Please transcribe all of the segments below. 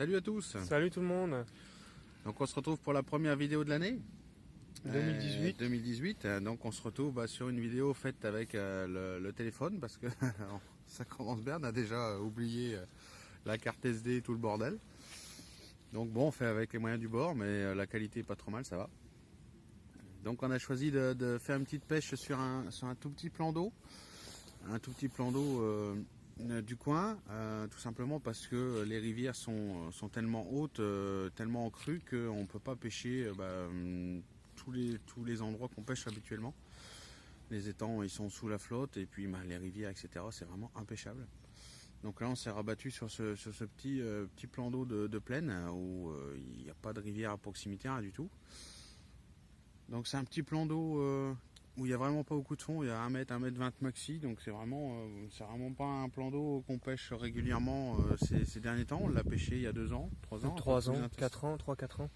Salut à tous. Salut tout le monde. Donc on se retrouve pour la première vidéo de l'année 2018. 2018. Donc on se retrouve sur une vidéo faite avec le téléphone parce que ça commence bien. On a déjà oublié la carte SD et tout le bordel. Donc bon, on fait avec les moyens du bord, mais la qualité est pas trop mal, ça va. Donc on a choisi de faire une petite pêche sur un tout petit plan d'eau. Un tout petit plan d'eau du coin, tout simplement parce que les rivières sont tellement hautes, tellement en crue qu'on ne peut pas pêcher tous les endroits qu'on pêche habituellement. Les étangs ils sont sous la flotte et puis les rivières etc. c'est vraiment impêchable. Donc là on s'est rabattu sur ce petit plan d'eau de plaine où il n'y a pas de rivière à proximité, rien du tout. Donc c'est un petit plan d'eau où il n'y a vraiment pas beaucoup de fond, il y a 1 mètre, 1 m 20 maxi, donc c'est vraiment pas un plan d'eau qu'on pêche régulièrement ces derniers temps. On l'a pêché il y a 2 ans, 3 ans. 3 ans, 4 ans, 3-4 ans.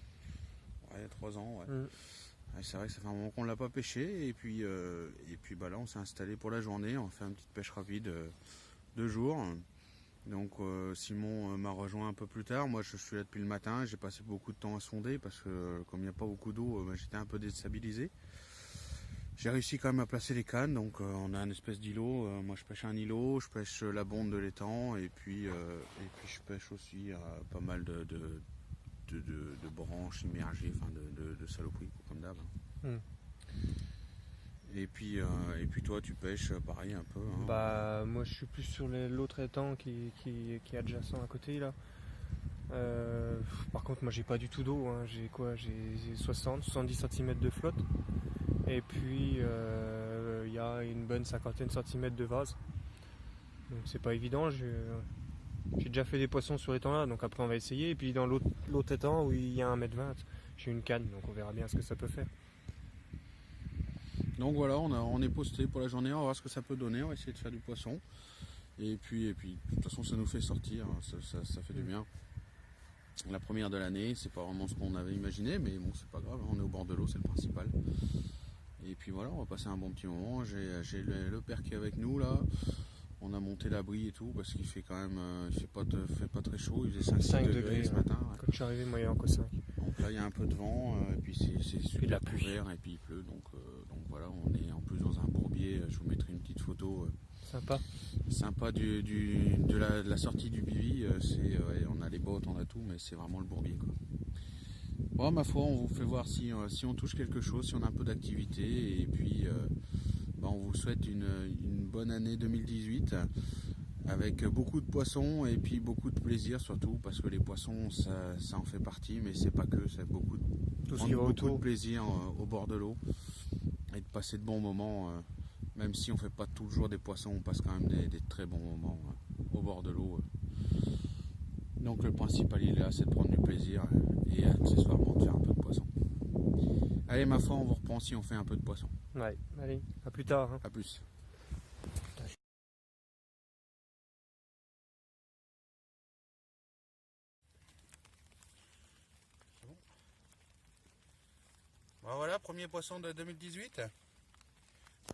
Ouais, 3 ans, ouais. Ouais, c'est vrai que ça fait un moment qu'on ne l'a pas pêché, et puis là on s'est installé pour la journée, on fait une petite pêche rapide 2 jours. Donc Simon m'a rejoint un peu plus tard, moi je suis là depuis le matin, j'ai passé beaucoup de temps à sonder parce que comme il n'y a pas beaucoup d'eau, j'étais un peu déstabilisé. J'ai réussi quand même à placer les cannes, donc on a une espèce d'îlot. Moi je pêche un îlot, je pêche la bonde de l'étang et puis je pêche aussi pas mal de branches immergées, enfin de saloperies comme d'hab. Et puis toi tu pêches pareil un peu. Hein. Bah moi je suis plus sur l'autre étang qui est adjacent à côté là. Par contre moi j'ai pas du tout d'eau, hein. J'ai 70 cm de flotte. Et puis il y a une bonne 50aine centimètres de vase. Donc c'est pas évident. J'ai déjà fait des poissons sur l'étang là, donc après on va essayer. Et puis dans l'autre étang où il y a 1 m 20, j'ai une canne, donc on verra bien ce que ça peut faire. Donc voilà, on est posté pour la journée, on va voir ce que ça peut donner, on va essayer de faire du poisson. Et puis de toute façon ça nous fait sortir, ça fait du bien. La première de l'année, c'est pas vraiment ce qu'on avait imaginé, mais bon c'est pas grave, on est au bord de l'eau, c'est le principal. Et puis voilà, on va passer un bon petit moment. J'ai le père qui est avec nous là. On a monté l'abri et tout parce qu'il fait quand même, il fait pas très chaud. Il faisait 5 degrés ce matin. Ouais. Quand je suis arrivé, moi il y a encore 5. Donc là il y a un peu de vent et puis c'est super couvert et puis il pleut. Donc voilà, on est en plus dans un bourbier. Je vous mettrai une petite photo. Sympa de la sortie du bivy. On a les bottes, on a tout, mais c'est vraiment le bourbier quoi. Bon, ma foi, on vous fait voir si on touche quelque chose, si on a un peu d'activité. Et puis, on vous souhaite une bonne année 2018 avec beaucoup de poissons et puis beaucoup de plaisir surtout parce que les poissons, ça en fait partie, mais c'est pas que, c'est beaucoup de plaisir au bord de l'eau et de passer de bons moments. Même si on fait pas toujours des poissons, on passe quand même des très bons moments au bord de l'eau. Donc le principal il est là, c'est de prendre du plaisir et accessoirement de faire un peu de poisson. Allez ma foi, on vous reprend si on fait un peu de poisson. Ouais, allez, à plus tard. Hein. A plus. Bon, voilà, premier poisson de 2018.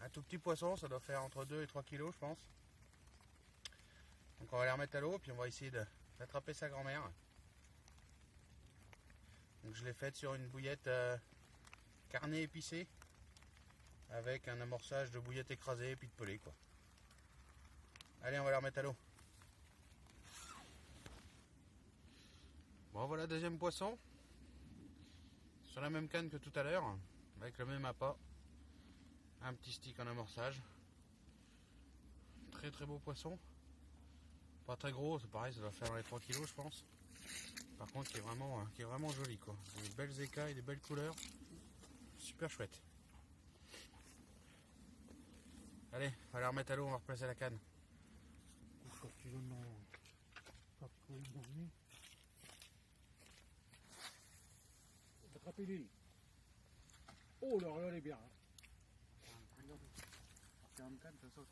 Un tout petit poisson, ça doit faire entre 2 et 3 kilos je pense. Donc on va les remettre à l'eau, puis on va essayer d'attraper sa grand-mère. Donc je l'ai faite sur une bouillette carnet épicé, avec un amorçage de bouillette écrasée et puis de pelée quoi. Allez, on va la remettre à l'eau. Bon voilà, deuxième poisson. Sur la même canne que tout à l'heure, avec le même appât. Un petit stick en amorçage. Très très beau poisson. Pas très gros, c'est pareil, ça doit faire dans les 3 kilos je pense. Par contre qui est vraiment joli quoi. Des belles écailles, des belles couleurs. Super chouette. Allez, on va la remettre à l'eau, on va replacer la canne. Attrapez l'île. Oh là là, elle est bien. C'est un canne, ça saute.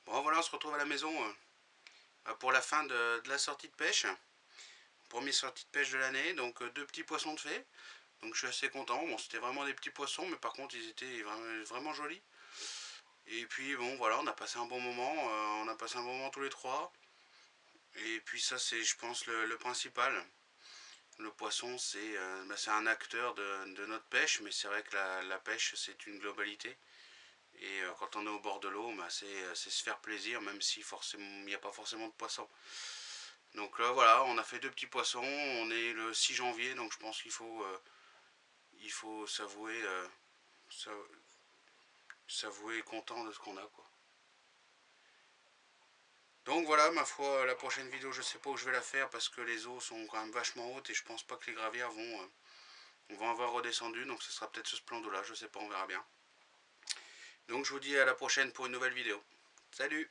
Bon voilà, on se retrouve à la maison pour la fin de la sortie de pêche. Première sortie de pêche de l'année, donc 2 petits poissons de fait. Donc je suis assez content. Bon, c'était vraiment des petits poissons, mais par contre ils étaient vraiment jolis. Et puis bon voilà, on a passé un bon moment, tous les trois. Et puis ça c'est je pense le principal. Le poisson c'est un acteur de notre pêche, mais c'est vrai que la pêche c'est une globalité. Et quand on est au bord de l'eau, c'est se faire plaisir, même si forcément il n'y a pas forcément de poissons. Donc là voilà, on a fait 2 petits poissons, on est le 6 janvier, donc je pense qu'il faut s'avouer content de ce qu'on a, quoi. Donc voilà, ma foi, la prochaine vidéo, je sais pas où je vais la faire parce que les eaux sont quand même vachement hautes et je pense pas que les gravières vont avoir redescendu, donc ce sera peut-être ce plan d'eau là, je sais pas, on verra bien. Donc je vous dis à la prochaine pour une nouvelle vidéo. Salut!